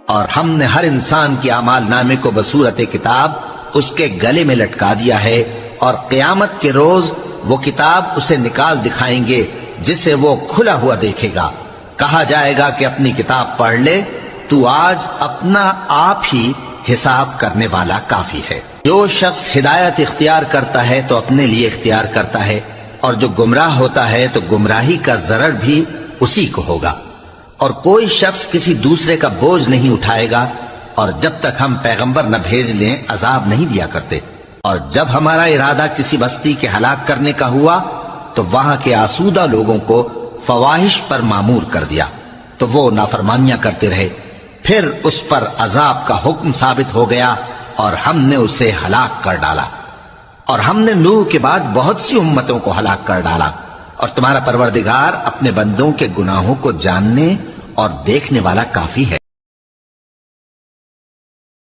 اور ہم نے ہر انسان کی اعمال نامے کو بصورت کتاب اس کے گلے میں لٹکا دیا ہے، اور قیامت کے روز وہ کتاب اسے نکال دکھائیں گے جسے وہ کھلا ہوا دیکھے گا۔ کہا جائے گا کہ اپنی کتاب پڑھ لے، تو آج اپنا آپ ہی حساب کرنے والا کافی ہے۔ جو شخص ہدایت اختیار کرتا ہے تو اپنے لیے اختیار کرتا ہے، اور جو گمراہ ہوتا ہے تو گمراہی کا ضرر بھی اسی کو ہوگا۔ اور کوئی شخص کسی دوسرے کا بوجھ نہیں اٹھائے گا، اور جب تک ہم پیغمبر نہ بھیج لیں عذاب نہیں دیا کرتے۔ اور جب ہمارا ارادہ کسی بستی کے ہلاک کرنے کا ہوا تو وہاں کے آسودہ لوگوں کو فواحش پر مامور کر دیا، تو وہ نافرمانیاں کرتے رہے، پھر اس پر عذاب کا حکم ثابت ہو گیا اور ہم نے اسے ہلاک کر ڈالا۔ اور ہم نے نوح کے بعد بہت سی امتوں کو ہلاک کر ڈالا، اور تمہارا پروردگار اپنے بندوں کے گناہوں کو جاننے اور دیکھنے والا کافی ہے۔